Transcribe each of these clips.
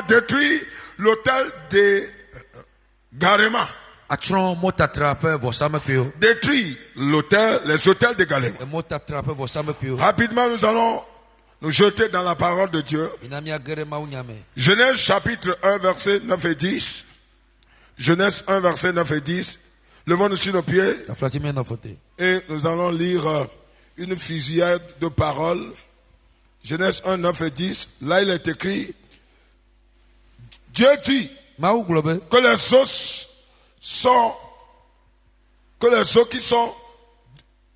Détruit l'hôtel de Garema. Détruit les hôtels de Garema. Rapidement, nous allons nous jeter dans la parole de Dieu. Genèse chapitre 1, verset 9 et 10. Genèse 1, verset 9 et 10. Levons-nous sur nos pieds. Et nous allons lire une fusillade de paroles. Genèse 1, 9 et 10. Là, il est écrit: Dieu dit que les os qui sont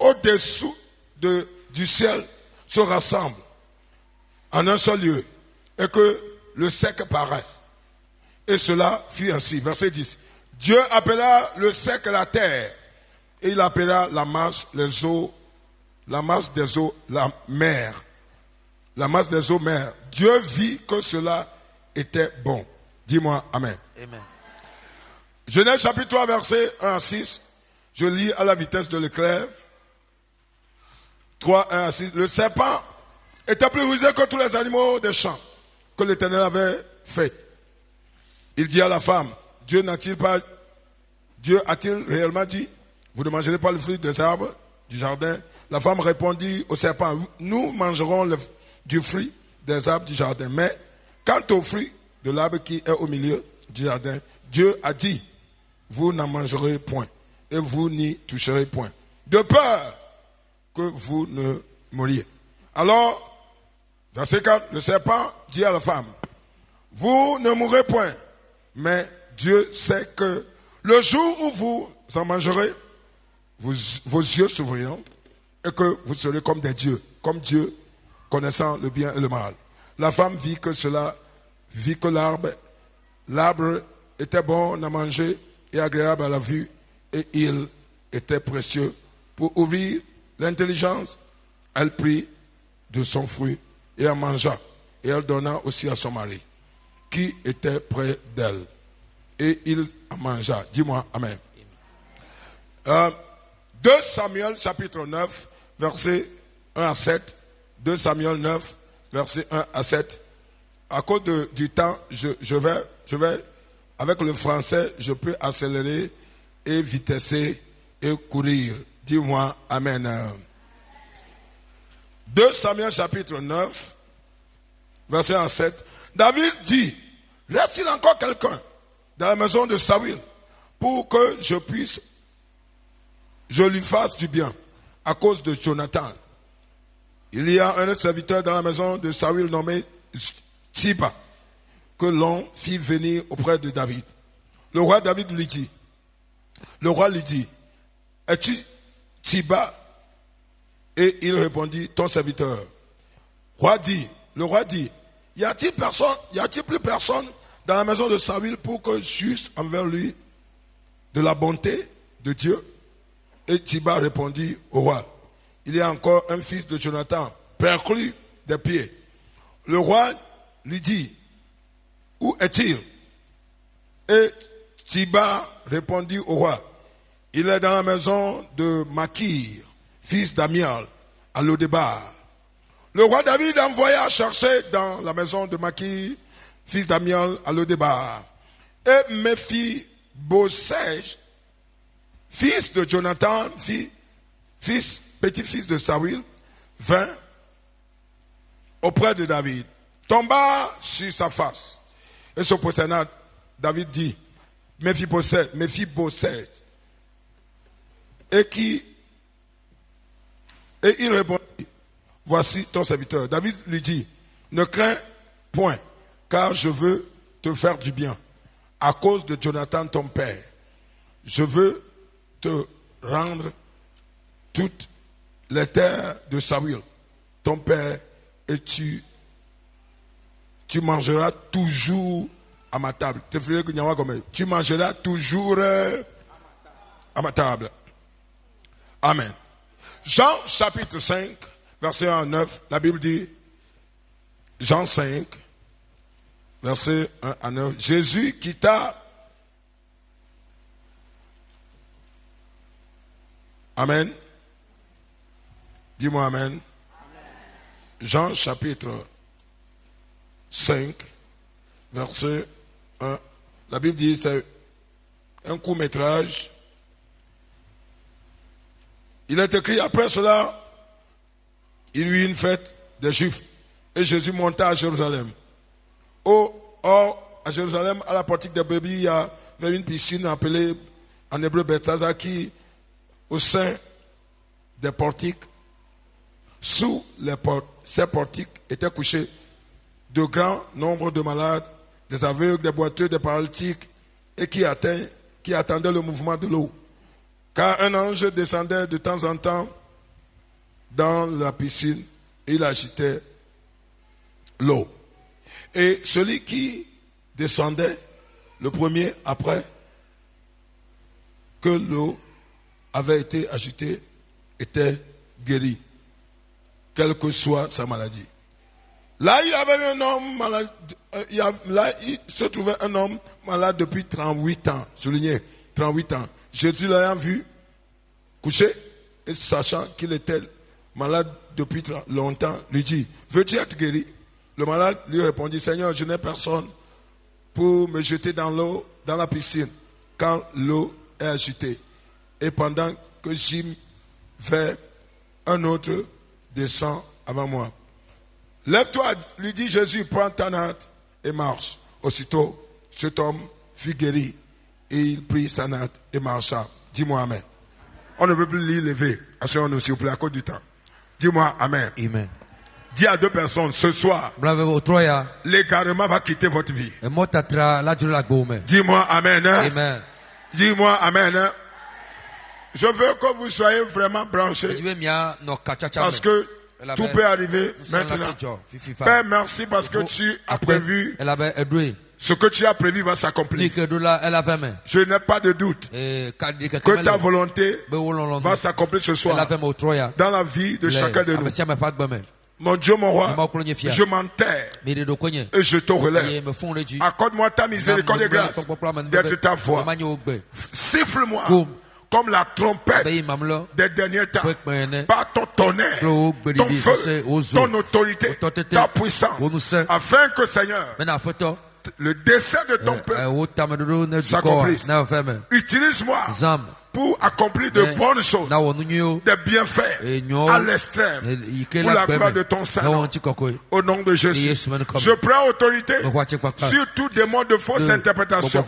au-dessous du ciel se rassemblent en un seul lieu et que le sec paraît. Et cela fut ainsi. Verset 10. Dieu appela le sec la terre et il appela la masse des eaux la mer. La masse des eaux mer. Dieu vit que cela était bon. Dis-moi Amen. Amen. Genèse chapitre 3, verset 1 à 6. Je lis à la vitesse de l'éclair. 3, 1 à 6. Le serpent était plus rusé que tous les animaux des champs que l'Éternel avait fait. Il dit à la femme: Dieu a-t-il réellement dit: vous ne mangerez pas le fruit des arbres du jardin? La femme répondit au serpent: nous mangerons du fruit des arbres du jardin. Mais quant au fruit de l'arbre qui est au milieu du jardin, Dieu a dit: vous n'en mangerez point et vous n'y toucherez point, de peur que vous ne mouriez. Alors, verset 4, le serpent dit à la femme: vous ne mourrez point, mais Dieu sait que le jour où vous en mangerez, vos yeux s'ouvriront et que vous serez comme des dieux, comme Dieu, connaissant le bien et le mal. La femme vit que l'arbre était bon à manger et agréable à la vue, et il était précieux pour ouvrir l'intelligence. Elle prit de son fruit et en mangea, et elle donna aussi à son mari qui était près d'elle, et il en mangea. Dis-moi Amen. 2 Samuel chapitre 9 verset 1 à 7. 2 Samuel 9 verset 1 à 7. À cause du temps, je vais, avec le français, je peux accélérer et vitesser et courir. Dis-moi Amen. 2 Samuel chapitre 9, verset 1 à 7. David dit: reste-t-il encore quelqu'un dans la maison de Saül pour que je lui fasse du bien à cause de Jonathan? Il y a un autre serviteur dans la maison de Saül nommé Tsiba, que l'on fit venir auprès de David. Le roi lui dit: es-tu Tsiba? Et il répondit: ton serviteur. Le roi dit: y a-t-il plus personne dans la maison de Saül pour que j'eusse envers lui de la bonté de Dieu? Et Tsiba répondit au roi: il y a encore un fils de Jonathan, perclus des pieds. Le roi lui dit: où est-il? Et Tsiba répondit au roi: il est dans la maison de Makir, fils d'Amiel, à Lodébar. Le roi David envoya chercher dans la maison de Makir, fils d'Amiel, à Lodébar. Et Méphi-Bosèj, fils de Jonathan, fit petit-fils de Saül, vint auprès de David, tomba sur sa face et se prosterna. David dit, Méphibosheth, et il répondit, voici ton serviteur. David lui dit, ne crains point, car je veux te faire du bien. À cause de Jonathan ton père, je veux te rendre toutes les terres de Saül, ton père, et tu mangeras toujours à ma table. Tu mangeras toujours à ma table. Amen. Jean chapitre 5, verset 1 à 9, la Bible dit, Jean 5, verset 1 à 9, Jésus quitta. Amen. Dis-moi amen. Amen. Jean chapitre 5, verset 1. La Bible dit c'est un court-métrage. Il est écrit, après cela, il y eut une fête des Juifs et Jésus monta à Jérusalem. Or, à Jérusalem, à la portique des brebis, il y avait une piscine appelée en hébreu Bethesda qui, au sein des portiques, sous ces portiques étaient couchés de grands nombres de malades, des aveugles, des boiteux, des paralytiques, et qui attendaient le mouvement de l'eau. Car un ange descendait de temps en temps dans la piscine et il agitait l'eau. Et celui qui descendait, le premier, après que l'eau avait été agitée, était guéri, quelle que soit sa maladie. Là, il y avait un homme malade, il se trouvait un homme malade depuis 38 ans, souligné, 38 ans. Jésus l'ayant vu couché et sachant qu'il était malade depuis longtemps, lui dit, veux-tu être guéri? Le malade lui répondit, Seigneur, je n'ai personne pour me jeter dans l'eau, dans la piscine, quand l'eau est agitée. Et pendant que j'y vais, un autre descend avant moi. Lève-toi, lui dit Jésus, prends ta natte et marche. Aussitôt, cet homme fut guéri et il prit sa natte et marcha. Dis-moi Amen. On ne peut plus l'y lever. Asseyons-nous s'il vous plaît à cause du temps. Dis-moi Amen. Amen. Dis à deux personnes ce soir, l'égarement va quitter votre vie. Dis-moi Amen. Amen. Dis-moi Amen. Je veux que vous soyez vraiment branchés. Parce que tout peut arriver maintenant. Père, merci parce que tu as prévu. Ce que tu as prévu va s'accomplir. Je n'ai pas de doute que ta volonté va s'accomplir ce soir dans la vie de chacun de nous. Mon Dieu, mon roi, je m'enterre et je te relève. Accorde-moi ta miséricorde et grâce d'être ta voix. Siffle-moi comme la trompette des derniers temps, par ton tonnerre, ton feu, ton autorité, ta puissance, afin que, Seigneur, le dessein de ton peuple s'accomplisse. Utilise-moi pour accomplir de bonnes choses, des bienfaits à l'extrême, pour la gloire de ton Saint-Nom. Au nom de Jésus, je prends autorité sur tout démon de fausse interprétation,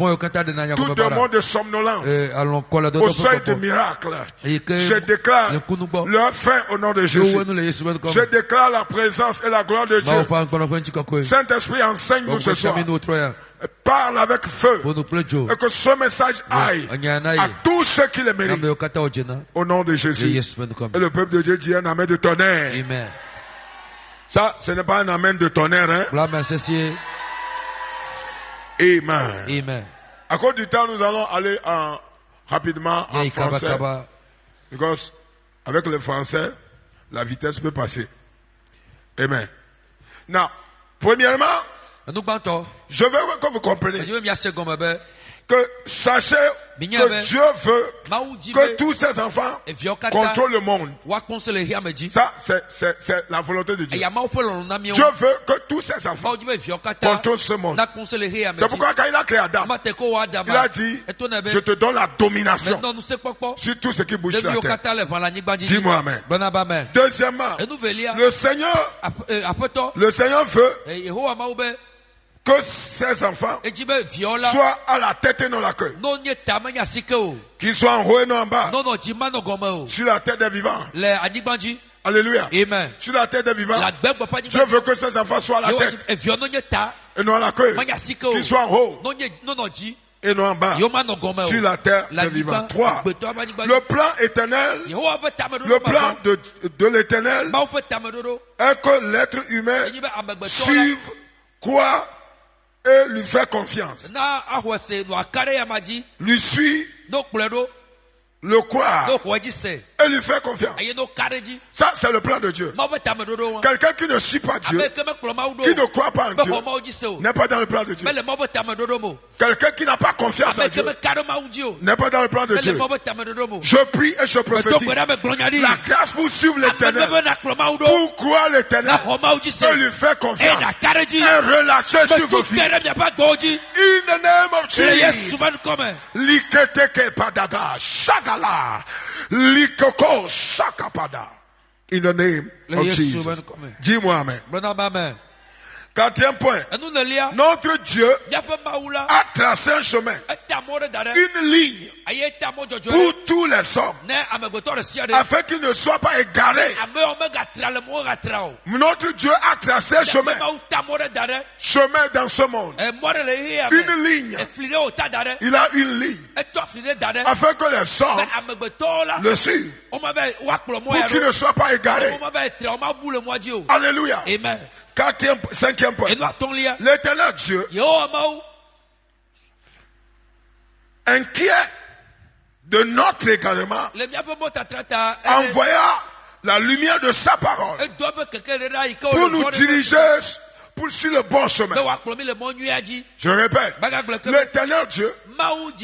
tout démon de somnolence, au seuil de miracle. Je déclare leur fin au nom de Jésus. Je déclare la présence et la gloire de Dieu. Saint-Esprit, enseigne-nous ce soir. Parle avec feu et que ce message aille à tous ceux qui le méritent au nom de Jésus. Et le peuple de Dieu dit un amen de tonnerre. Amen. Ça, ce n'est pas un amen de tonnerre, hein? Amen. Amen. À cause du temps, nous allons aller rapidement en français. Because avec le français, la vitesse peut passer. Amen. Now, premièrement, je veux que vous compreniez que sachez que Dieu veut que tous ses enfants contrôlent le monde. Ça, c'est la volonté de Dieu. Dieu veut que tous ses enfants contrôlent ce monde. C'est pourquoi quand il a créé Adam, il a dit, je te donne la domination sur tout ce qui bouge sur la terre. Dis-moi amen. Deuxièmement, le Seigneur veut que ses enfants soient à la tête et non la queue. Qu'ils soient en haut et non en bas. Sur la tête des vivants. Alléluia. Amen. Sur la tête des vivants. Dieu veut que ses enfants soient à la tête et non à la queue. Qu'ils soient en haut et non en bas. Sur la terre des vivants. 3. Le plan éternel, le plan de l'éternel est que l'être humain suive quoi et lui fait confiance. Lui suit, le croire et lui faire confiance. Ça, c'est le plan de Dieu. Quelqu'un qui ne suit pas Dieu, qui ne croit pas en Dieu, n'est pas dans le plan de Dieu. Quelqu'un qui n'a pas confiance en Dieu n'est pas dans le plan de Dieu. Je prie et je prophétise la grâce pour suivre l'éternel, pour croire l'éternel, et lui faire confiance et relâcher sur vos vies. In the name of Jesus. Liketeke padada shagala likoko shakapada. In the name of Jesus. Dis-moi amen. Quatrième point. Notre Dieu a tracé un chemin, une ligne pour tous les hommes, afin qu'ils ne soient pas égarés. Notre Dieu a tracé un chemin dans ce monde. Une ligne. Il a une ligne afin que les hommes le suivent, pour qu'ils ne soient pas égarés. Alléluia. Amen. Cinquième point. L'éternel Dieu, inquiet de notre égarement, envoya la lumière de sa parole pour nous diriger sur le bon chemin. Je répète, l'éternel Dieu,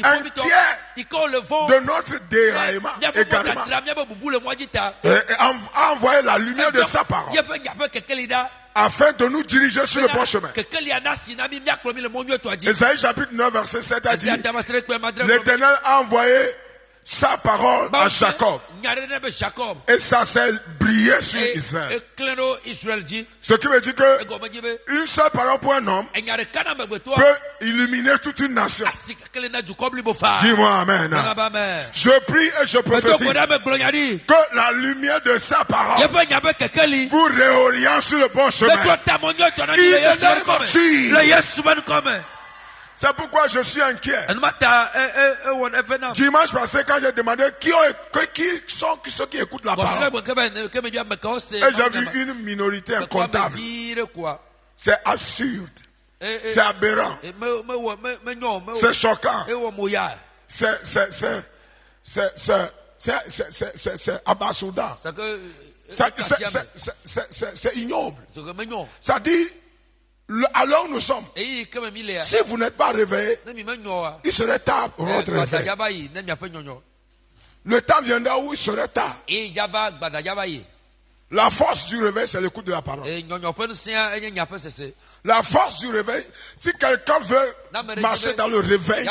inquiet de notre déraillement, égarement, a envoyé la lumière de sa parole afin de nous diriger sur le bon chemin. Ésaïe chapitre 9 verset 7 a dit, l'Éternel a envoyé sa parole à Jacob et ça s'est brillé sur Israël. Ce qui veut dire que une seule parole pour un homme peut illuminer toute une nation. Dis-moi amen. Je prie et je prophétise que la lumière de sa parole vous réoriente sur le bon chemin. C'est pourquoi je suis inquiet. Dimanche passé, quand j'ai demandé qui sont ceux qui écoutent la parole, et j'ai vu une minorité incontable. C'est absurde. C'est aberrant. C'est choquant. C'est abasourdant. C'est ignoble. Ça dit, alors nous sommes. Si vous n'êtes pas réveillé, il serait tard pour votre réveil. Le temps viendra où il serait tard. La force du réveil, c'est l'écoute de la parole. La force du réveil, si quelqu'un veut marcher dans le réveil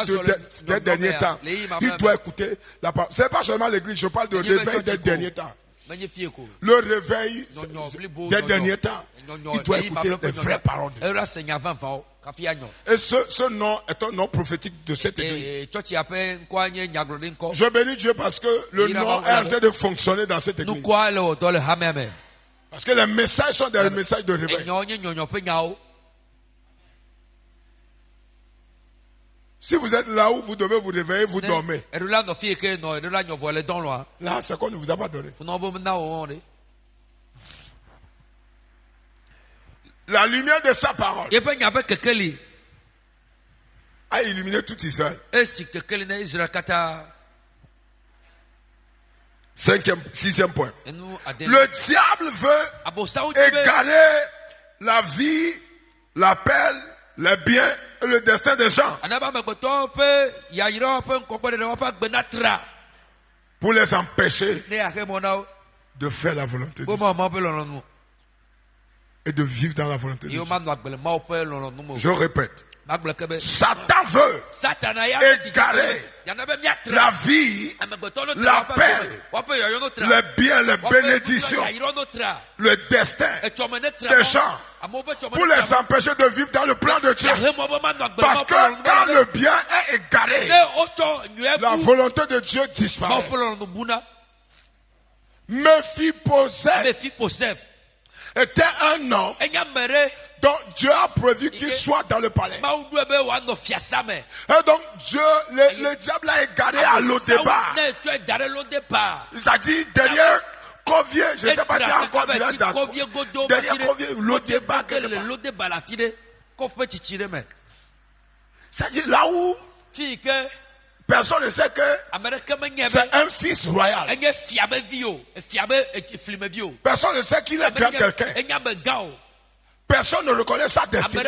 des derniers temps, il doit écouter la parole. Ce n'est pas seulement l'église, je parle de réveil des derniers temps. Le réveil des derniers temps, il doit écouter les vraies paroles de Dieu. Et ce nom est un nom prophétique de cette église. Je bénis Dieu parce que le nom est en train de fonctionner dans cette église. Parce que les messages sont des messages de réveil. Si vous êtes là où vous devez vous réveiller, vous dormez. Là, c'est qu'on ne vous a pas donné. La lumière de sa parole a illuminé tout Israël. Sixième point. Le diable veut égarer la vie, la paix, les biens le destin des gens pour les empêcher de faire la volonté de Dieu et de vivre dans la volonté de Dieu. Je répète, Satan veut égarer la vie, la paix, les biens, les bénédictions, le destin des gens pour les empêcher de vivre dans le plan de Dieu. Parce que quand le bien est égaré, la volonté de Dieu disparaît. Méphibosheth était un homme dont Dieu a prévu qu'il soit dans le palais. Et donc Dieu, le diable l'a égaré à l'au-départ. Il a dit derrière Covier, je ne sais pas si encore village d'accord. Derrière Covier, l'au-départ. C'est-à-dire là où personne ne sait que c'est un fils royal. Personne ne sait qu'il est grand quelqu'un. Personne ne reconnaît sa destinée.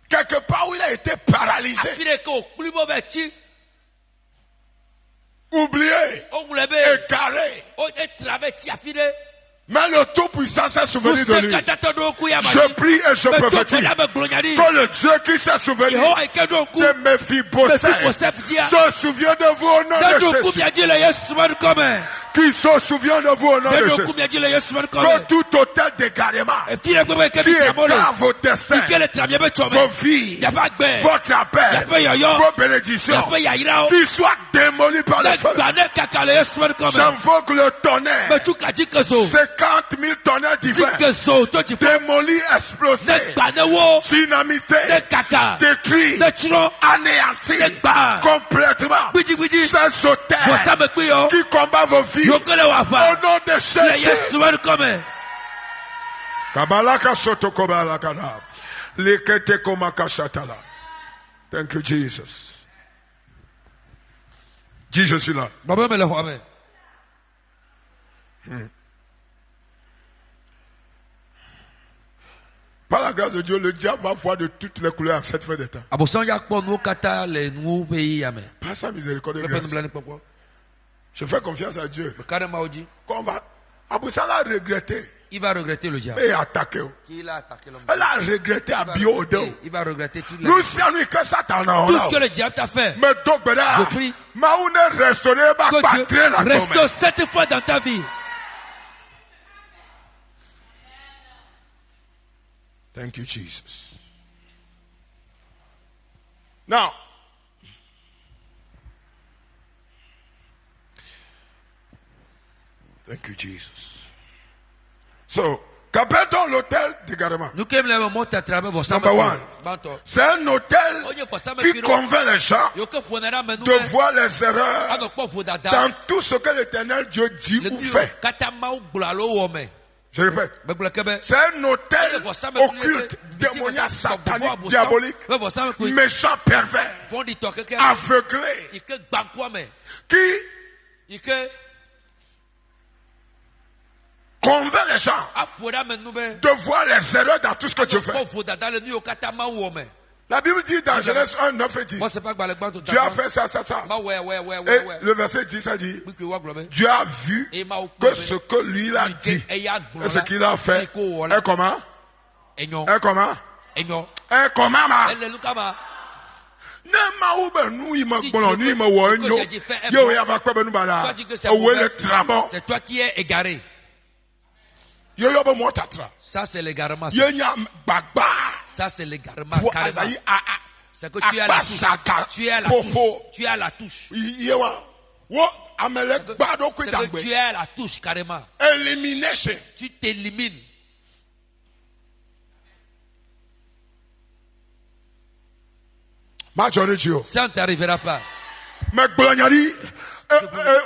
Quelque part où il a été paralysé, oublié, écaré. Mais le Tout-Puissant s'est souvenu de lui. Je prie et je prophétise que le Dieu qui s'est souvenu de Méphibosheth se souvient de vous au nom de Jésus. Qui se souvient de vous au nom de Jésus. Que tout hôtel d'égarement qui égare vos destins, vos vies, votre appel, vos bénédictions, qui soient démolis par le feu. J'invoque le tonnerre. 50 000 tonnerres divins démolis, explosés, dynamités, détruits, anéantis complètement. Ces hôtels qui combattent vos vies au nom de Jésus. Thank you, Jesus. Dis, je suis là. Par la grâce de Dieu, le diable va voir de toutes les couleurs à cette fin des temps. Par sa miséricorde et grâce. Je fais confiance à Dieu. Qu'on va. Aboussal a regretté. Il va regretter le diable. Et attaqué. Il a attaqué l'homme. Elle a regretté à bio. Il va regretter tout nous sommes que Satan a. Tout ce que le diable t'a fait. Mais donc, je prie que Dieu restaure 7 fois dans ta vie. Thank you, Jesus. Now, thank you, Jesus. So, qu'appelle-t-on l'hôtel d'égarement? Number one. C'est un hôtel qui convainc les gens de voir les erreurs dans tout ce que l'Éternel Dieu dit ou fait. Je répète, c'est un hôtel occulte, démoniaque, satanique, diabolique, méchant, pervers, aveuglé, qui convainc les gens de voir les erreurs dans tout ce que Dieu fait. La Bible dit dans Genèse 1, 9 et 10, Dieu a fait ça, ça, ça. Et le verset 10 a dit, Dieu a vu que ce que lui il a dit et ce qu'il a fait est comment? Est comment? Est comment? C'est toi qui es égaré. Ça c'est l'égarement. Ça c'est l'égarement. C'est que tu as la touche. Tu as la touche. Tu as la touche. C'est que tu as la touche carrément. Elimination. Tu t'élimines. Ça ne t'arrivera pas. Mais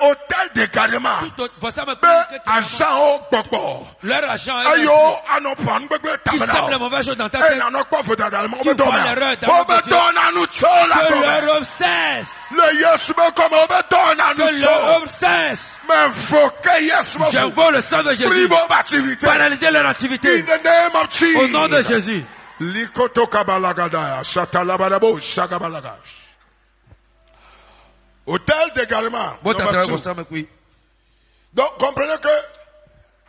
hôtel d'égarement. Agent au leur agent est qui sème les mauvaises choses dans ta tête. Tu vois l'erreur dans que leur homme cesse. Que leur homme cesse. J'invoque le sang de Jésus. Paralyser leur activité. Au nom de Jésus. Likoto kabalagada, shatalabadabo, shagabalagash. Hôtel d'égarement. Donc, comprenez que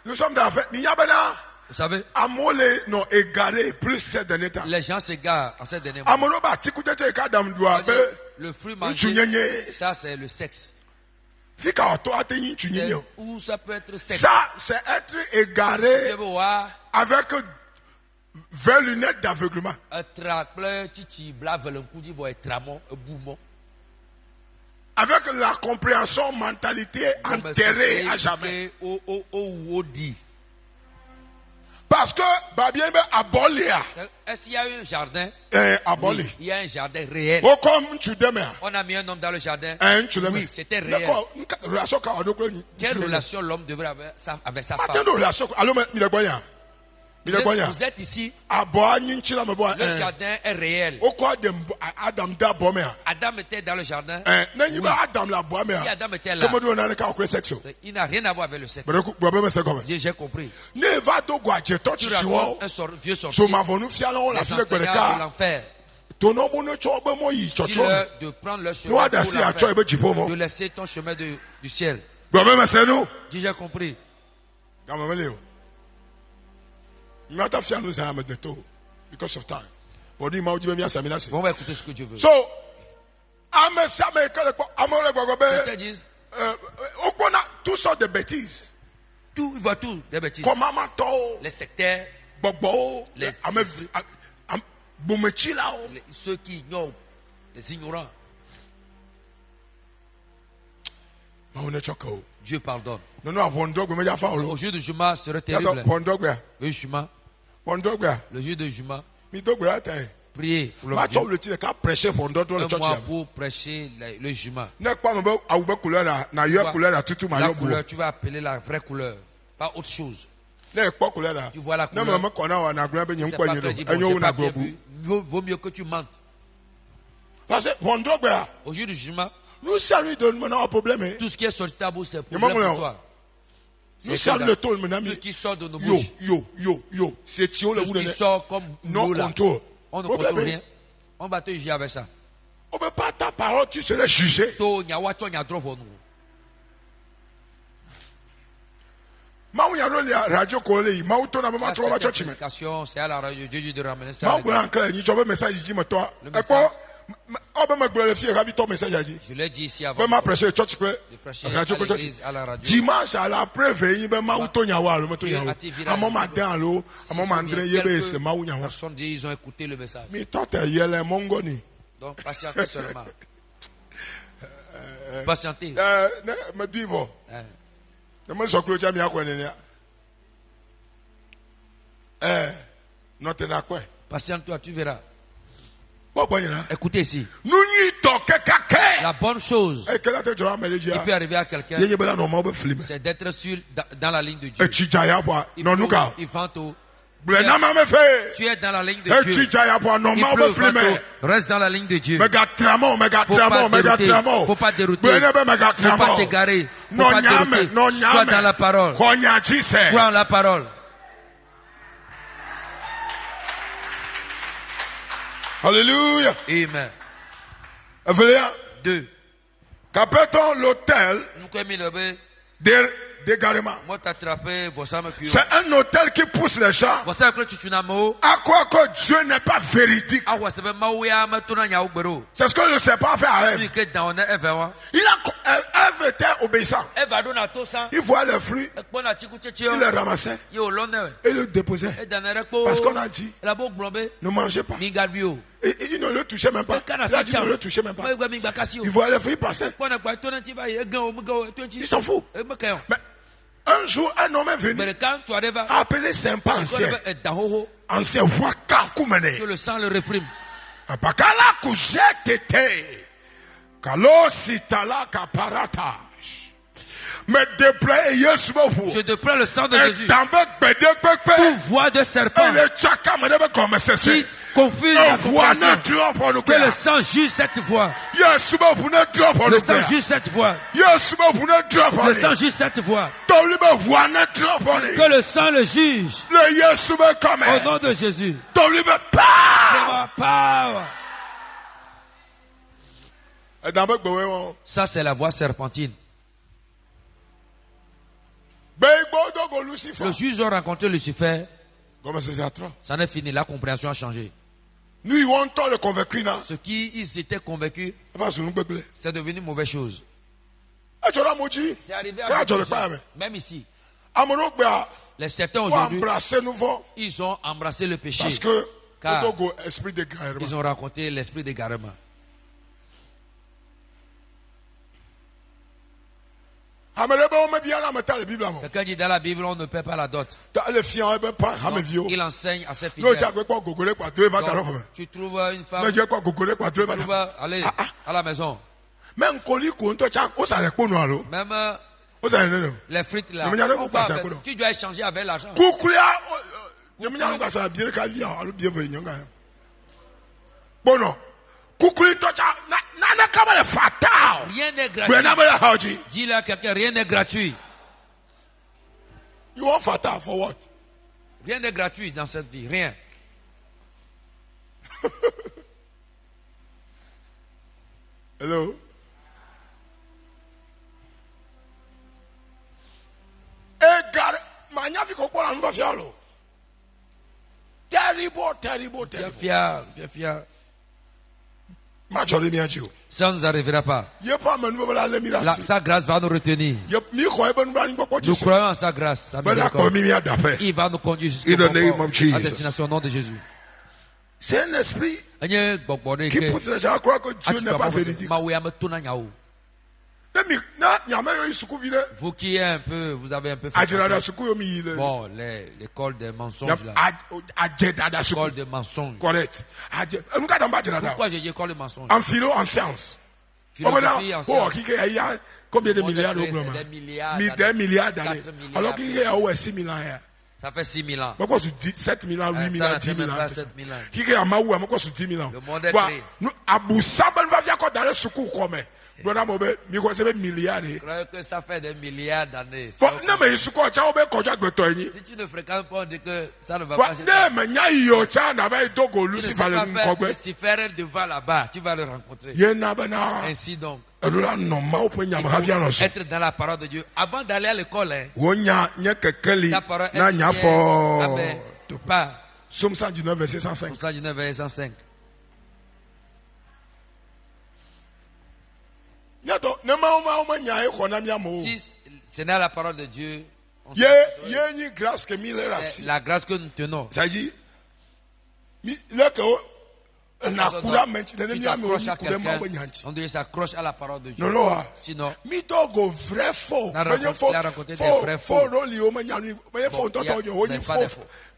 nous sommes dans la fête. Vous savez, les gens s'égarent en ces derniers moments. Le fruit mangé, ça c'est le sexe. Ou ça peut être sexe. Ça, c'est être égaré avec 20 lunettes d'aveuglement. Avec la compréhension mentalité enterrée à jamais. Parce que est-ce qu'il y a un jardin? Oui, il y a un jardin réel. On a mis un homme dans le jardin. Oui, c'était réel. Quelle relation l'homme devrait avoir avec sa femme? Vous êtes ici. Le jardin est réel. Adam était dans le jardin. Oui. Si Adam était là, il n'a rien à voir avec le sexe. J'ai compris. Tu racontes un vieux sorcier. Les enseignants de l'enfer. Dis-leur de prendre leur chemin pour l'enfer, de laisser ton chemin du ciel. J'ai compris. Because of time. On va écouter ce que Dieu veut. So, certains disent toutes sortes de bêtises. Tout, il voit tout, des bêtises. Les sectaires, ceux qui ignorent, les ignorants. Dieu pardonne. Au jour de jugement serait terrible. Le jugement. Le jour de jugement. Priez pour le pour prêcher le jugement. La couleur, tu vas appeler la vraie couleur, pas autre chose. Tu vois la couleur. Vaut mieux que tu mentes. Au jour du jugement, tout ce qui est sur le tabou, c'est problème pour toi. Nous sommes le taux, ce qui sort de nos bouches. C'est ce qui sort comme nous là. On ne contrôle rien. On va te juger avec ça. On ne peut pas ta parole, tu serais jugé. C'est à la radio, Dieu de ramener ça. Je l'ai dit ici avant. Dimanche à la preuve, ils ont écouté le message. Donc patientez seulement. Patientez. Patiente-toi, tu verras. Écoutez ici. La bonne chose qui peut arriver à quelqu'un, c'est d'être dans la ligne de Dieu. Il fanto. Tu es dans la ligne de Dieu. Reste dans la ligne de Dieu. Faut pas dérouter. Faut pas t'égarer. Faut pas dérouter. Sois dans la parole. Crois en la parole. Alléluia. Amen. 2. Qu'appelle-t-on l'hôtel d'égarement? C'est un hôtel qui pousse les gens à croire que Dieu n'est pas véridique. C'est ce que le serpent a fait à Ève. Ève était obéissant. Il voyait les fruits, il les ramassait et le déposait. Parce qu'on a dit, ne mangez pas. Il ne le touchait même pas. Il a dit ne le touchez même pas. Il voyait les fruits passer. Il s'en fout. Mais un jour, un homme est venu appeler Saint-Paul ancien Waka Koumene. Que le sang le réprime. Apakala Kouzetete Kalositala Kaparata. Je déplore le sang de Jésus. Tout voix de serpent confuse la compréhension. Que le sang juge cette voie. Le sang juge cette voie. Le sang juge cette voie. Que le sang le juge. Au nom de Jésus. Power. Ça, c'est la voie serpentine. Le juge a rencontré Lucifer. Ça n'est fini, la compréhension a changé. Ce qui ils étaient convaincus, c'est devenu une mauvaise chose. C'est arrivé à même ici. Les certains aujourd'hui, ils ont embrassé le péché. Car ils ont rencontré l'esprit d'égarement. Quelqu'un dit dans la Bible, on ne paie pas la dot. Donc, il enseigne à ses fidèles. Donc, tu trouves une femme, tu trouves, allez, à la maison. Même les frites là, tu dois échanger avec l'argent. Rien n'est gratuit. Dis-le à quelqu'un, rien n'est gratuit. You want fatal for what? Rien n'est gratuit dans cette vie, rien. Hello? Terrible. Tu es fier. Ça ne nous arrivera pas. Sa grâce va nous retenir. Nous croyons en sa grâce, sa miséricorde. Il va nous conduire jusqu'à la destination au nom de Jésus. C'est un esprit qui pousse les gens à croire que Dieu n'est pas véridique. Vous qui êtes un peu, vous avez un peu fait bon, l'école des mensonges là. L'école des mensonges. Correct. Pourquoi j'ai dit école des mensonges? En philo, en sciences. Philosophie, en sciences. Combien de milliards d'années? Des milliards d'années. Alors qu'il y a 6 000 ans. Ça fait 6 000 ans. 7 000 ans, 8 000 ans, 10 000 ans. 7 000 ans. Qui est à Maou, à 10 000 ans. Le monde est créé. Abou Sabel va venir encore dans le secours comme je crois que ça fait des milliards d'années. Si tu ne fréquentes pas, on dit que ça ne va pas chez toi. Tu ne sais pas faire Lucifer devant là-bas, tu vas le rencontrer. Ainsi donc, être dans la parole de Dieu. Avant d'aller à l'école, la parole est pas. Psaume 119, verset 105. Psaume 119, verset 105. Si ce n'est la parole de Dieu, c'est la grâce que nous tenons. On doit s'accrocher à la parole de Dieu. Sinon, il a rencontré des vrais faux.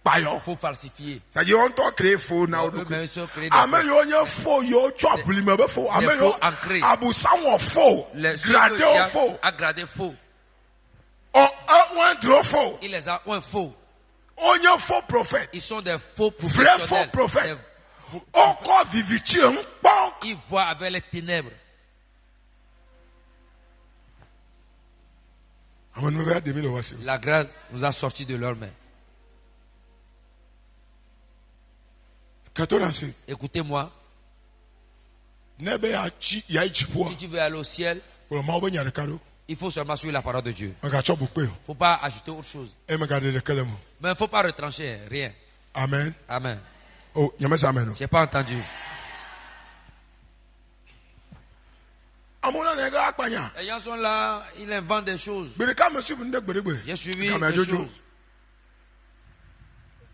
Il faut falsifier. C'est-à-dire, on doit créer faux. Agradé faux. Il les a un faux. Faux prophète. Ils sont des faux professionnels. Vrais faux prophètes. Ils voient avec les ténèbres. La grâce nous a sortis de leurs mains. Écoutez-moi. Si tu veux aller au ciel, il faut seulement suivre la parole de Dieu. Il ne faut pas ajouter autre chose. Mais il ne faut pas retrancher rien. Amen. Amen. Oh, je n'ai pas entendu. Les gens sont là, ils inventent des choses. J'ai suivi des choses.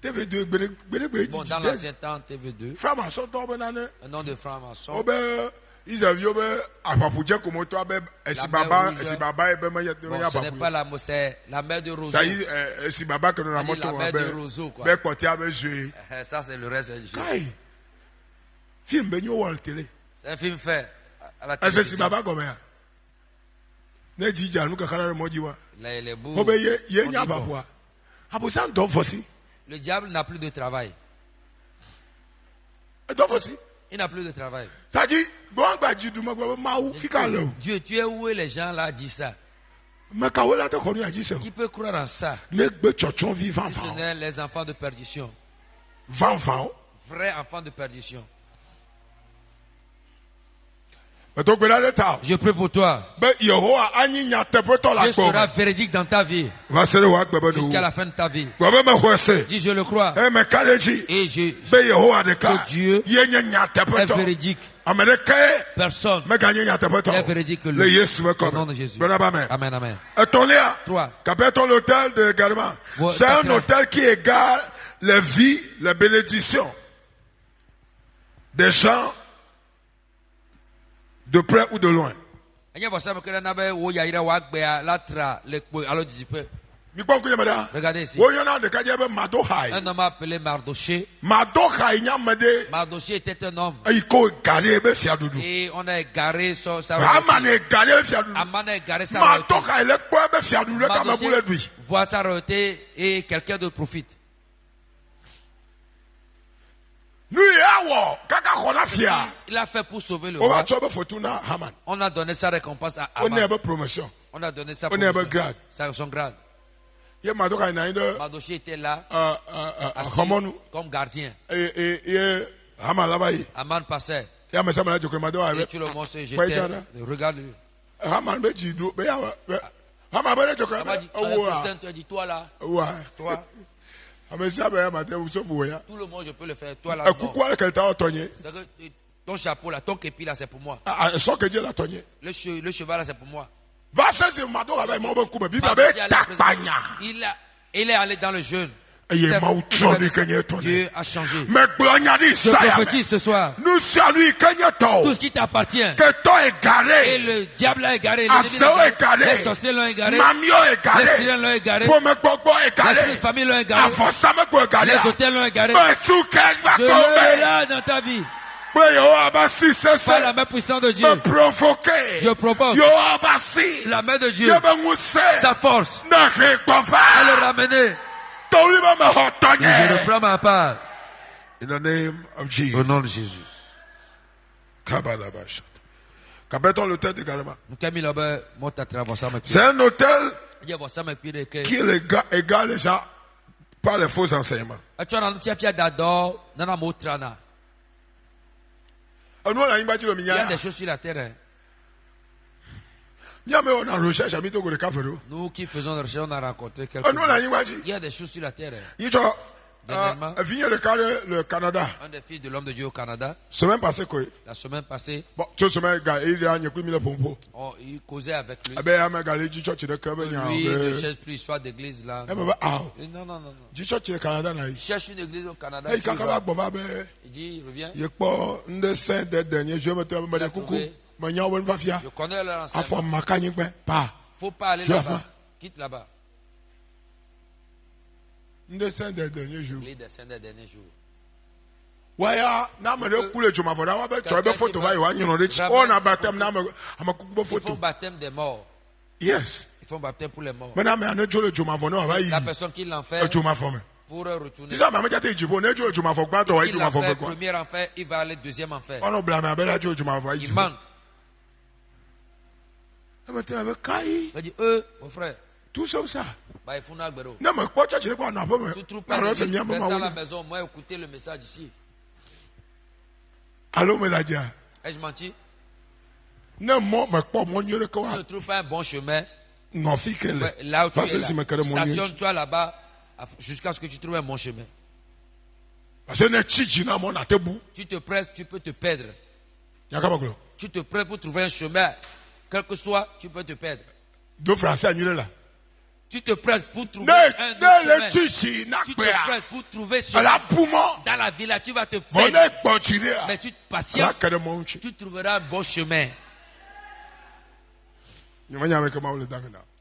TV2, bon, dans l'ancien temps, TV2. Un nom de franc-maçon. Ils avaient ce n'est pas la mère de Roseau. La mère de Roseau, quoi. Ça, c'est le reste du jeu. C'est un film fait à la télévision. Les bouts. Le diable n'a plus de travail. Il n'a plus de travail. Ça dit, Dieu, tu es où les gens là disent ça? Qui peut croire en ça? Si ce n'est les enfants de perdition. Vrais enfants de perdition. Je prie pour toi. Dieu sera véridique dans ta vie. Jusqu'à la fin de ta vie. Dis, je le crois. Et que Dieu est véridique. Personne n'est véridique que lui. Au nom de Jésus. Amen, amen. 3. L'hôtel de Garma. C'est un hôtel qui égale les vies, les bénédictions des gens de près ou de loin. Regardez ici. Un homme appelé Mardoché. Mardoché était un homme. Et on a égaré sa Aman a égaré sa Mardoché voit sa royauté et quelqu'un d'autre profite. Il a fait pour sauver le roi. On a donné sa récompense à Aman. On a donné sa promotion, son grade. Mardoché était là, assis comme gardien. Aman passait. Et tout le monde se jetait. Regarde-lui. Aman dit, tu as dit, toi là. Toi. Tout le monde, je peux le faire. Toi là. Ton chapeau là, ton képi là, c'est pour moi. Le cheval là, c'est pour moi. Il est allé dans le jeûne. Dieu a changé. Je prophétise ce soir. Tout ce qui t'appartient. Et le diable a égaré. Les sorciers l'ont égaré. Les sirènes l'ont égaré. Les familles l'ont égaré. Les hôtels l'ont égaré. Je le là dans ta vie. Par la main puissante de Dieu, je propose la main de Dieu, sa force, à le ramener. Je reprends ma part. In the name of Jesus. Au nom de Jésus. L'hôtel de Galama. C'est un hôtel qui égale les gens par les faux enseignements. Il y a des choses sur la terre. Nous qui faisons des recherches, on a rencontré quelqu'un. Il y a des choses sur la terre. Le Canada. Un des fils de l'homme de Dieu au Canada. La semaine passée. Il causait avec lui. Lui, ne cherche plus l'histoire d'église là. Non. Il cherche une église au Canada. Il dit, reviens. Je connais leur enseignement. Faut pas aller là-bas. Quitte là-bas. Les saints des derniers jours. Ils font baptême des morts. Yes. Ils font baptême pour les morts. La personne qui l'en fait pour retourner. Il l'a fait premier enfer, il va aller deuxième enfer. Il ment. Il dit, mon frère. Tout ça. Il faut n'a pas. Tu trouves pas à la maison, moi écouter le message ici. Allô, Méladia. Ai-je menti? Tu ne trouves pas un bon chemin. Non, là où tu es là. Stationne-toi là-bas jusqu'à ce que tu trouves un bon chemin. Tu te presses, tu peux te perdre. Tu te presses pour trouver un chemin. Quel que soit, tu peux te perdre. Tu te presses pour trouver un chemin. Tu te presses pour trouver chemin. Dans la ville, là, tu vas te perdre. Mais tu te patientes. Tu trouveras un bon chemin. Je ne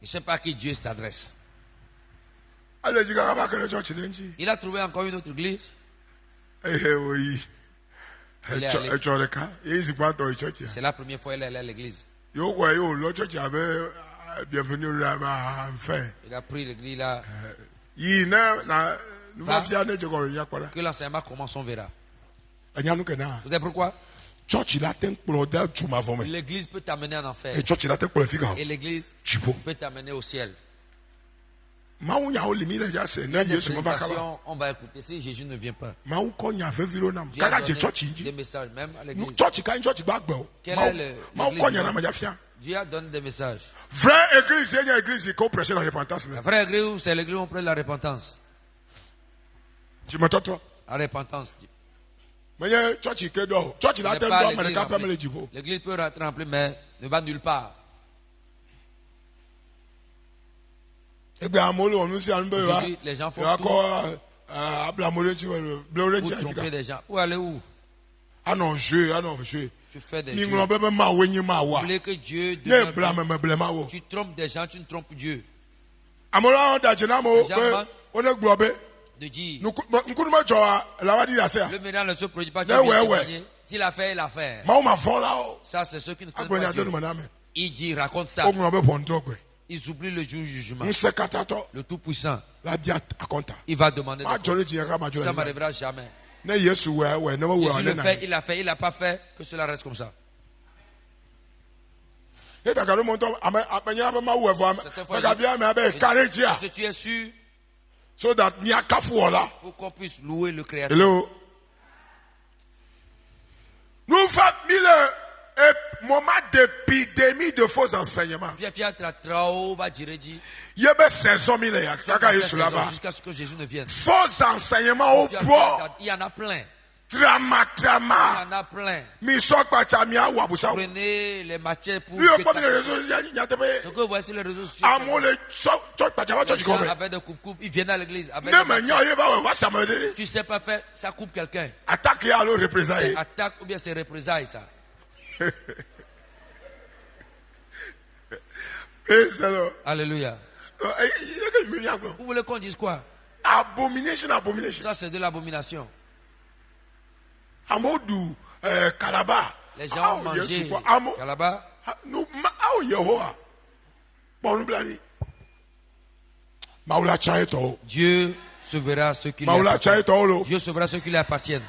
sais pas à qui Dieu s'adresse. Il a trouvé encore une autre église. C'est la première fois qu'il est allé à l'église. Bienvenue là, enfin. Il a pris l'église là. Que l'enseignement commence, on verra. Vous savez pourquoi? L'église peut t'amener en enfer. Et l'église peut t'amener au ciel. On va écouter si Jésus ne vient pas. Dieu a donné des messages même à l'église. Quel est l'église? Dieu a donné des messages. Vraie église, c'est une église qui prêche la repentance. La vraie église, c'est l'église où on prêche la repentance. Tu m'entends toi? La repentance. L'église peut être remplie, mais ne va nulle part. Les gens font tout pour tromper les gens. Pour aller où? Tu fais des jeux. Oubliez que Dieu demeure. Tu trompes des gens, tu ne trompes Dieu. Les gens de dire le miracle ne se produit pas, tu viens témoigner. S'il a fait, il a fait. Ça, c'est ceux qui ne connaissent pas Dieu. Il dit, raconte ça. Ils oublient le jour du jugement. Le Tout-Puissant. Il va demander de quoi. Ça ne m'arrivera jamais. Jésus le fait, il a fait, il n'a pas fait, que cela reste comme ça. Cette fois, si tu es sûr, pour qu'on puisse louer le Créateur. Hello. Nous faisons moment d'épidémie de faux enseignements. Jusqu'à ce que Jésus ne vienne. Faux enseignements au poids. Il y en a plein. Drama. Il y en a plein. Prenez les matières pour. Ce que vous voyez sur les réseaux sociaux. Les gens avec des coupes, ils viennent à l'église. Tu sais pas faire, ça coupe quelqu'un. Attaque ou bien c'est représailles ça. Alléluia. Vous voulez qu'on dise quoi? Abomination. Ça c'est de l'abomination. Calabar. Les gens ont mangé Calabar. Dieu sauvera ceux qui lui appartiennent. Dieu sauvera ceux qui lui appartiennent.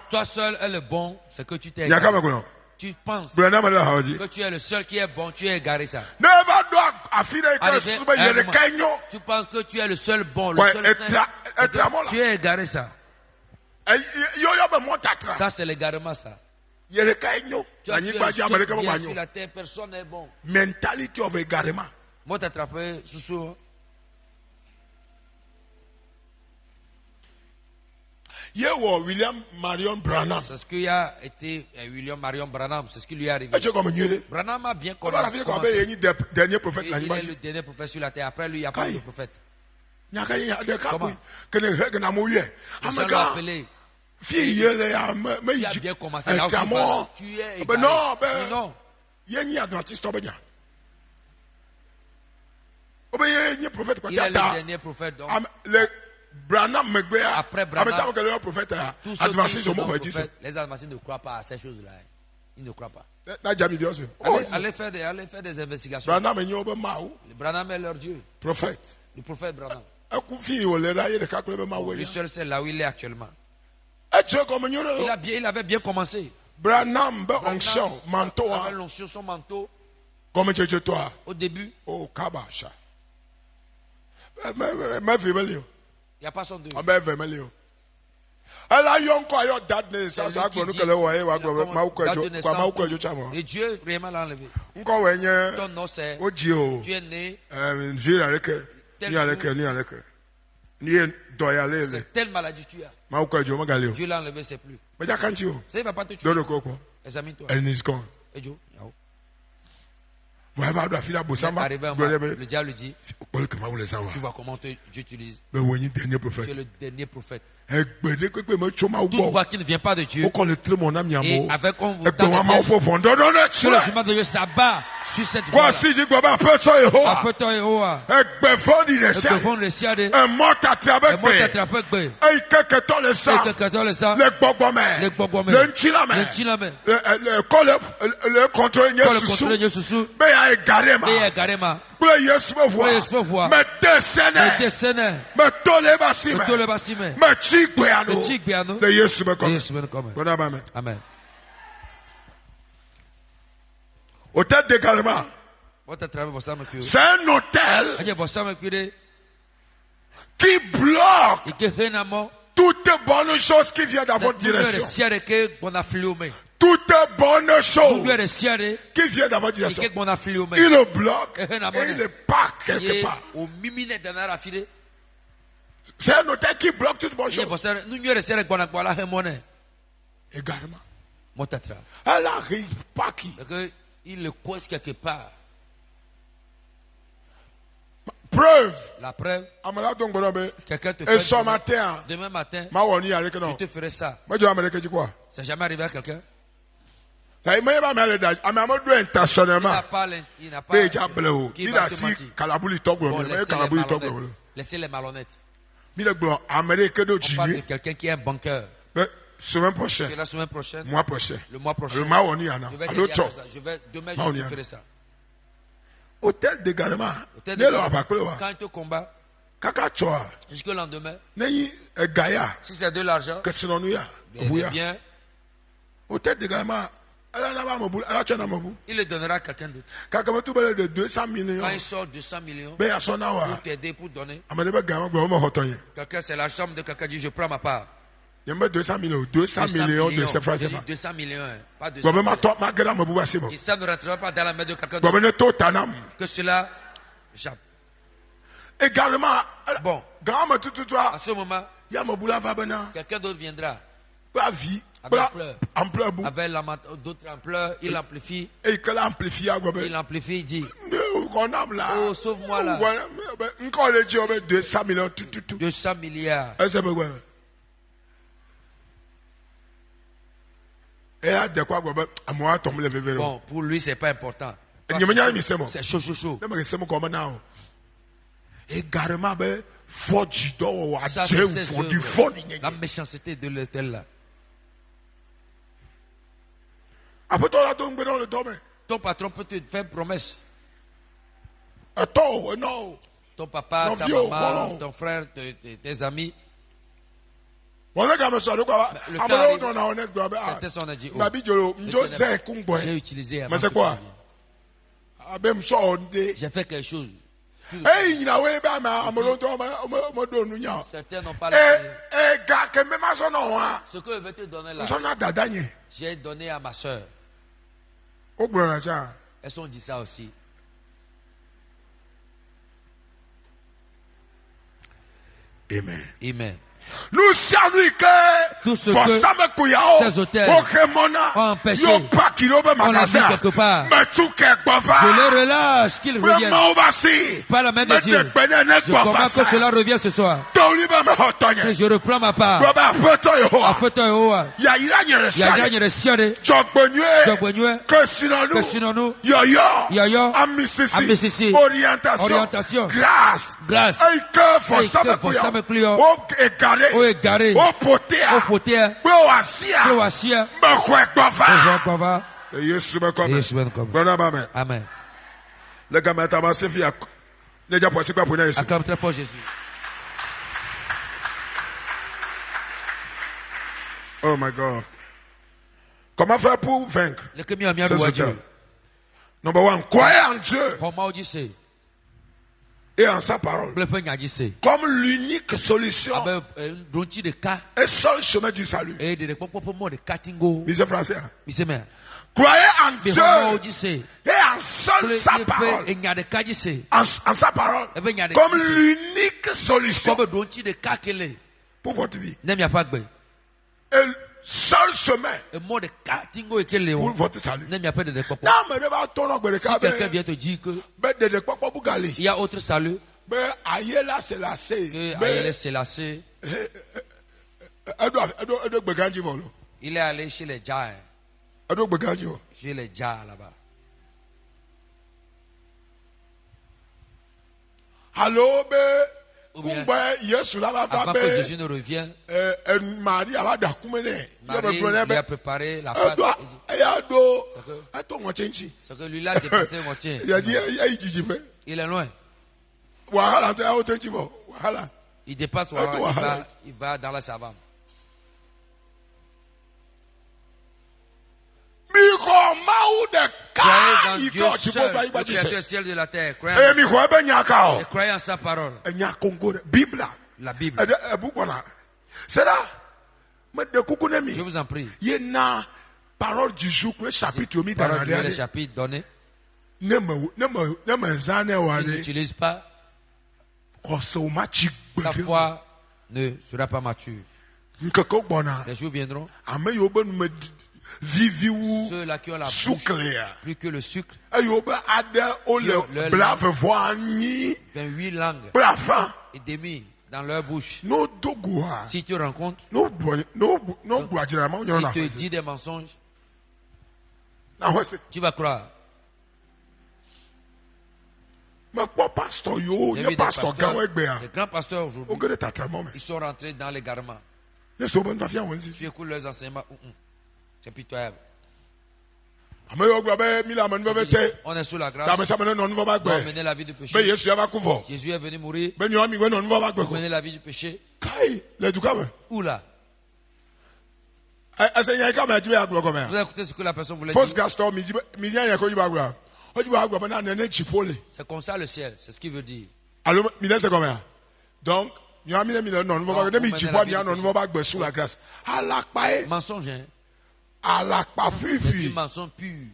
Toi seul est le bon, c'est que tu t'es égaré. Tu penses que tu es le seul qui est bon, tu es égaré ça. Tu penses que tu es le seul bon, le seul saint. Tu es égaré ça. Ça c'est l'égarement ça. Tu es le seul bien sur la terre, personne n'est bon. Mentality of égarement. Moi t'attraper sous. William Marion Branham. C'est ce qui a été William Marion Branham. C'est ce qui lui est arrivé. Branham a bien commencé. Il est le dernier prophète sur la terre. Après lui, il n'y a pas de prophète. Comment? Les gens l'ont appelé. Tu as bien commencé. Là où tu es égaré. Non. Il est le dernier prophète. Donc. Après Branham, tous ceux les adventistes ne croient pas à ces choses-là. Ils ne croient pas. Allez faire des investigations. Branham est leur Dieu. Prophète. Le prophète Branham. Lui seul c'est là où il est actuellement. Il avait bien commencé. Branham avait l'onction, son manteau. Au début. Il n'y a pas son deux. Et Dieu vraiment l'a enlevé. Ton nom c'est. Tu es né. C'est telle maladie tu as. Dieu l'a enlevé, c'est plus. Ça ne va pas te tuer. Examine-toi. Et Dieu. Le diable dit, tu vois comment Dieu utilise. Tu es le dernier prophète. Toute voix qui ne vient pas de Dieu, et avec on vous tente sur le chemin de Dieu s'abat sur cette voie. Appeton Yehowa. Le ciel est mort attrapé. Les Gbogomè. Le Nchilame. Le contrôle Yesusu. Garema. me voir. Me descene. Me tole basime. Me chigbeano. De Yesu me come. Amen. Hôtel de Galma. C'est un hôtel qui bloque toutes bonnes choses qui viennent dans votre direction. Toutes bonnes choses qui viennent dans votre direction. Il le bloque et il le parque quelque part. C'est un hôtel qui bloque toutes bonnes choses. Également. Elle arrive pas qui. Il le coince quelque part. Preuve. La preuve. Quelqu'un te fait. Et ce matin. Demain matin. Je te ferai ça. C'est jamais arrivé à quelqu'un. Il n'a pas laissez les malhonnêtes. On parle de quelqu'un qui est un banqueur. Semaine prochaine. La semaine prochaine. Mois prochain. Le mois prochain. Demain, je te ferai ça. Hôtel de Galma. Quand il te combat. Jusqu'au lendemain. Si c'est de l'argent. Bien. Hôtel de Galma. Il le donnera à quelqu'un d'autre. De 200 millions. Quand il sort 200 millions. Pour t'aider, pour donner. Quelqu'un, c'est la chambre de quelqu'un qui dit je prends ma part. Il y a 200 millions de ces phrases. 200 millions, pas 200 millions. Et ça ne rentrera pas dans la main de quelqu'un d'autre. Que cela échappe. Également, bon, à ce moment, quelqu'un d'autre viendra. Avec d'autres ampleurs, il amplifie. Il amplifie, il dit oh, sauve-moi là. 200 milliards. Bon, pour lui, c'est pas important. C'est chaud. Ça, c'est la méchanceté de l'hôtel là. Ton patron peut te faire une promesse. Ton papa, ta maman, ton frère, tes amis. C'était son dit. J'ai utilisé. Mais c'est quoi? J'ai fait quelque chose. Certains n'ont pas ce que je vais te donner là. J'ai donné à ma soeur. Elles ont dit ça aussi. Amen. Nous savons que tout ce que ces hôtels ont empêché, on l'a mis quelque part. Je les relâche, qu'ils reviennent par la main de Dieu. Je commande que cela revienne ce soir. Que je reprends ma part. Orientation. Grâce. Au égaré, au poté, au assia, Amen. Acclame très fort Jésus. Oh my God. Comment faire pour vaincre? Number one, croyez en Dieu. Et en sa parole. Comme l'unique solution. Et seul chemin du salut. Misé français. Croyez en Dieu. Et en seul sa parole. En sa parole. Comme l'unique solution. Pour votre vie. Et seul chemin pour votre salut. Si quelqu'un vient te dire que il y a autre salut, il est allé chez les Dja. Chez les Dja là-bas. Ou bien, avant que Jésus ne revienne, Marie lui a préparé la pâte. C'est que lui l'a dépassé moitié. Il est loin. Il dépasse, il va dans la savane. Croyez dans Dieu seul, le créateur ciel de la terre. Croyez en sa parole. La Bible. C'est là. Je vous en prie. Parole du jour, le chapitre le chapitre donné. Ne n'utilise pas. Ta foi ne sera pas mature. Les jours viendront. Ceux-là qui ont la bouche plus que le sucre, qui ont 28 langues et demi dans leur bouche. Si tu rencontres, si tu dis des mensonges, tu vas croire. Les grands pasteurs aujourd'hui, ils sont rentrés dans l'égarement. Tu écoutes leurs enseignements. C'est pitoyable. On est sous la grâce. On mener la vie du péché. Jésus est venu mourir. Mener la vie du péché. Où là? Vous écoutez ce que la personne voulait dire. C'est comme ça le ciel. C'est ce qu'il veut dire. Donc, mensonge, hein? C'est du mensonge pur.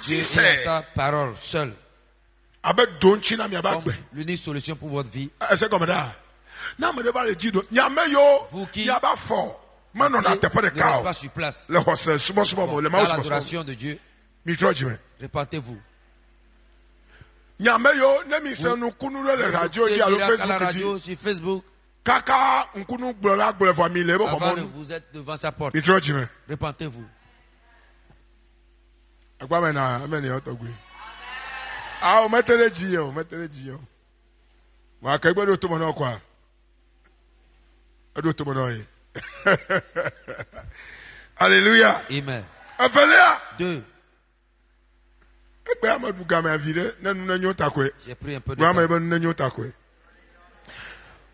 Dieu est sa parole seule. L'unique solution pour votre vie. Vous qui ne restez pas sur place dans l'adoration de Dieu, répentez-vous. Vous sur Facebook. Vous êtes devant sa porte. Répentez-vous. Alléluia. Amen. 2. J'ai pris un peu de temps.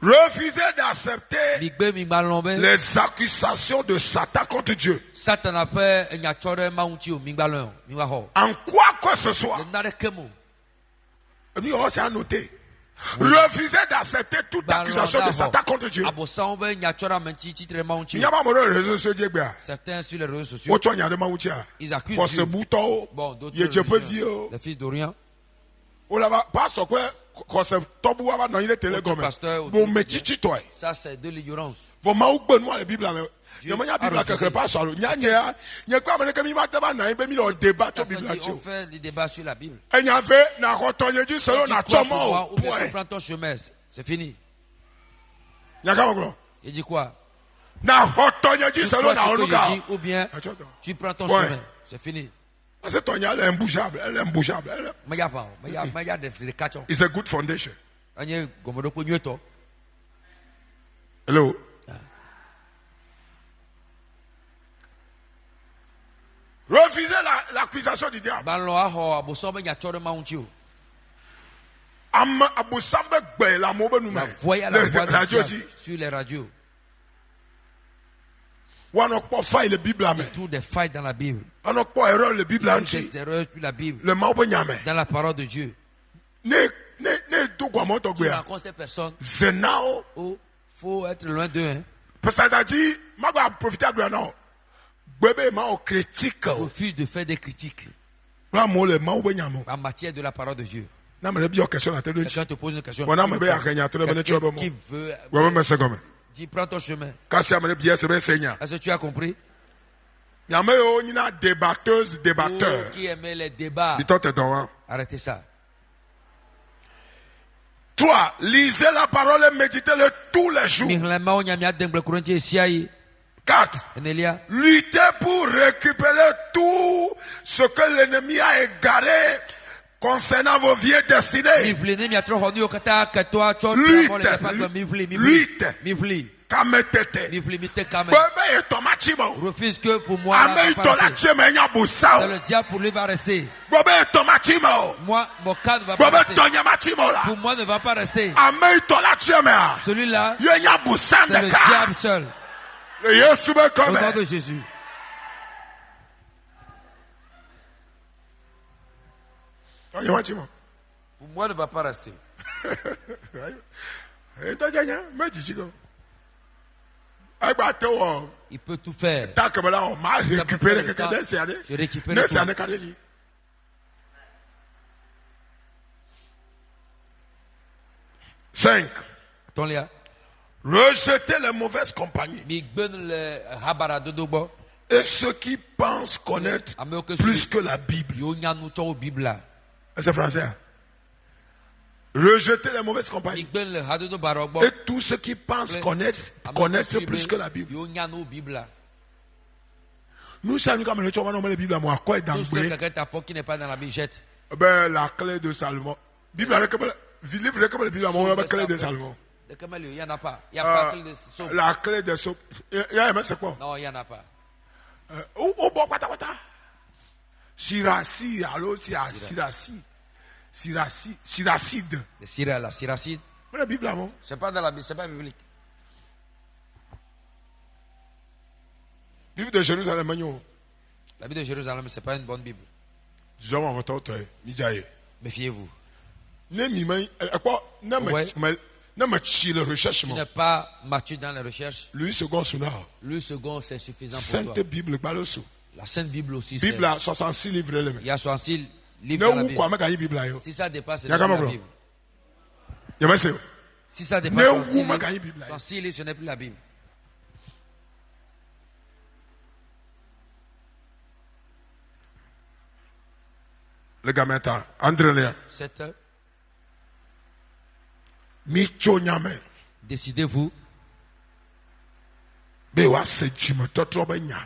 Refusez d'accepter les accusations de Satan contre Dieu. En quoi que ce soit. C'est à noter. Refusez d'accepter toute accusation de Satan contre Dieu. Certains sur les réseaux sociaux, ils accusent Dieu. Bon, d'autres les fils d'Orient. Pasteur, ça c'est de l'ignorance. On fait des débats sur la Bible. Tu prends ton chemin, c'est fini. Il dit quoi? Ou bien tu prends ton chemin, c'est fini. It's a good foundation. Hello. Refusez l'accusation du diable. Voyez la voix sur les radios. On trouve des failles dans la Bible. On trouve des erreurs sur la Bible. Dans la parole de Dieu. Tu rencontres ces personnes. Il faut être loin d'eux. Hein. Refuse de faire des critiques en matière de la parole de Dieu. Quelqu'un te pose une question. Quelqu'un qui veut. Dis, prends ton chemin. Est-ce que tu as compris? Il y a des débatteuses, débatteurs qui aimaient les débats. Arrêtez ça. 3. Lisez la parole et méditez-le tous les jours. 4. Lutter pour récupérer tout ce que l'ennemi a égaré concernant vos vieilles destinées. Lutte. Refuse que pour moi, c'est le diable pour lui va rester. Moi, mon cas ne va pas rester. Pour moi, ne va pas rester. Celui-là, c'est le diable seul. Au nom de Jésus. Pour moi, ne va pas rester. Il peut tout faire. Je récupère tout. 5. Rejeter les mauvaises compagnies. Et ceux qui pensent connaître plus que la Bible. C'est français. Hein? Rejeter les mauvaises compagnies. Et tous ceux qui pensent connaître plus que la Bible. Nous savons comment la Bible à quoi est dans qui n'est pas dans la Bible jette. La clé de Salomon. Bible livre comme la Bible à la clé de Salomon. Il n'y en a pas. Il n'y a pas de clé de Salomon. La clé de Salomon. C'est quoi? Non, il n'y en a pas. Siracide, alors c'est Siracide. Siracide. La Siracide. La Bible là, c'est pas dans la Bible, c'est pas biblique. Bible de Jérusalem, la Bible de Jérusalem, c'est pas une bonne Bible. Méfiez-vous. Tu n'es pas mature dans les recherches. Lui second, c'est suffisant pour Sainte toi. Bible, la Sainte Bible aussi. Bible a 66 livres. Il y a 66 livres dans la Bible. Si ça dépasse la Bible. Si ça dépasse 66 livres, ce n'est plus la Bible. Le gars maintenant, André 7 heures. Décidez-vous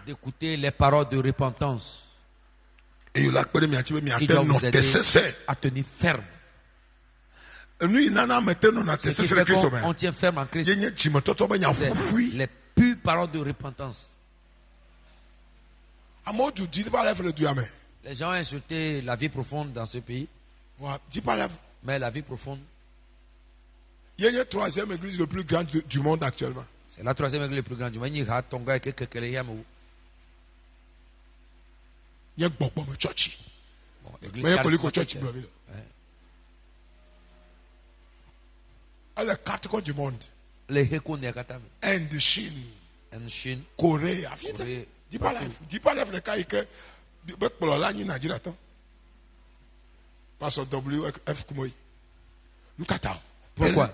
d'écouter les paroles de repentance. Et il doit vous aider à tenir ferme. On tient ferme en Christ. C'est les pures paroles de repentance. Les gens ont insulté la vie profonde dans ce pays. Mais la vie profonde. Il y a une troisième église le plus grande du monde actuellement. C'est la troisième église la plus grande du monde. Il y a un bon church. L'église charismatique. Elle est quatre coins du monde. Inde, Chine, Corée, dis pas les cas que Pasteur W.F. Kumoy. Nous catons. Pourquoi?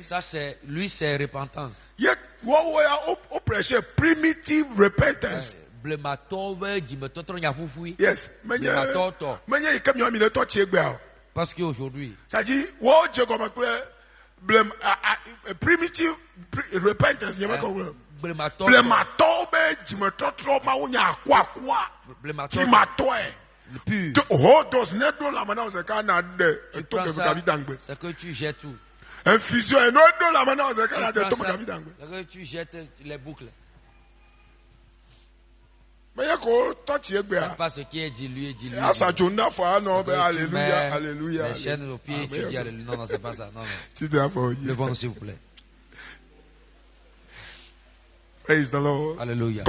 Ça c'est lui, c'est repentance. On prêchait primitive repentance. Yes. Parce qu'aujourd'hui, ça dit, primitive repentance. Le pur. C'est que tu jettes tout. Infusion, c'est que tu jettes les boucles. C'est pas ce qui est dilué. Alléluia, alléluia. Les chaînes aux pieds, tu dis alléluia. Non, c'est pas ça. Non. Levons-nous s'il vous plaît. Praise the Lord. Hallelujah.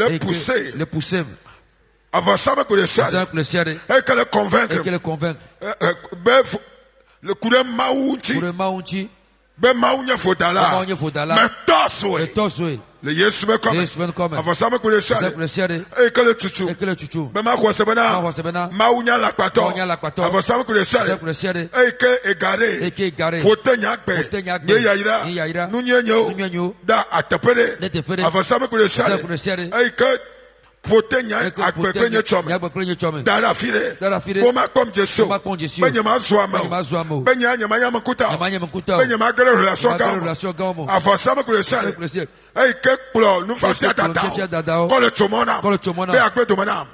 Le pousser. Avant ça, et que le convaincre. Le Le coup de Maouti. be maunya fotala me tosoe le Yesu me come avasama kule shale ekele chuchu be ma kwose bena maunya lakpato avasama kule shale eke egare potenya gbe ye yayira nunyenyo da atepere avasama kule shale eke potenya akpepenye chome dara fire koma kom Jesu benye mazwamo benye nyama makuta benye magere relation gamo afasama kulesale hey ke kplo nu fa sia dada ko le chomona be agbe domana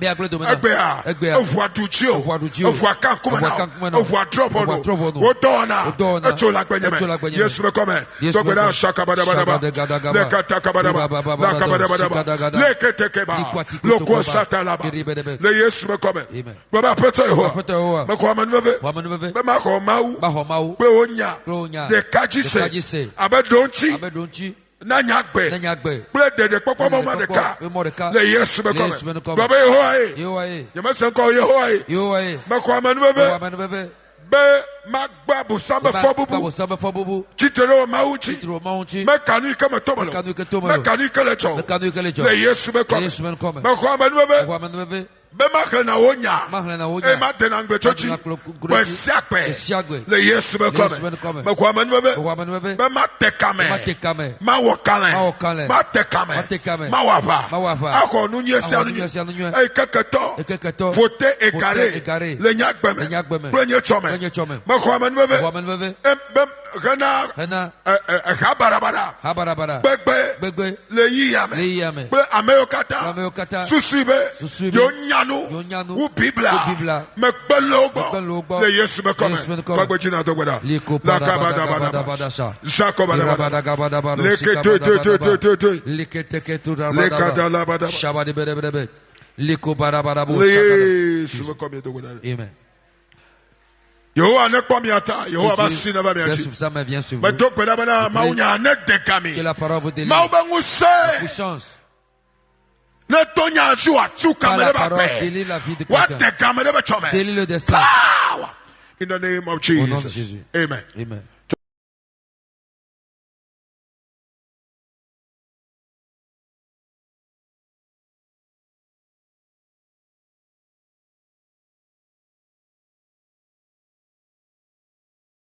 egbe a ovua kan kuma ovua drop o dona echola gbenyeme Yesu me come so gbeda shaka bada le kata kabada la kabada le ketekeba lo ko sata laba le Yesu me come baba peto ho me ko manove be ma ko mau be onya de kajise abedonchi Nanyagbe. Play the Papa Mordeka. The Yesu me come. Baba Yehoah. You must call Yehoah. Makwamanwebe. Be magbabu samba fobubu. Chitero mauchi. Mekanu kama tomolo. Mekanu kelecho. The Yesu me come. Makwamanwebe. Be makle na wonya. E matena ngbechochi. Be siakpe. Le Yesu me come. Makwamanwebe. Be matekame. Ma wakale. Matekame. Ma wapa. Ako nunye sianu. E keketo. Pote ekare. Le nyagbeme. Prenye chome. Makwamanwebe. Gana. Habarabara. Begbe. Le yiyame. Be ameokata. Susibe. Yonyanu. U Bibla. Mekbelogo. Le Yesu me come. Bagbechina togbeda. La kabada. Jakobada. Amen. Yehowa ne kpɔ miata, Yehowa ba si ne ba miati. Mais donc bena maunya ne dekami. Que la parole vous délivre. Mau banguse. Puissance. Ne tonya jua tsuka me ba pe. What dekami ne ba chome. Délivre le destin. In the name of Jesus. Au nom de Jésus. Amen.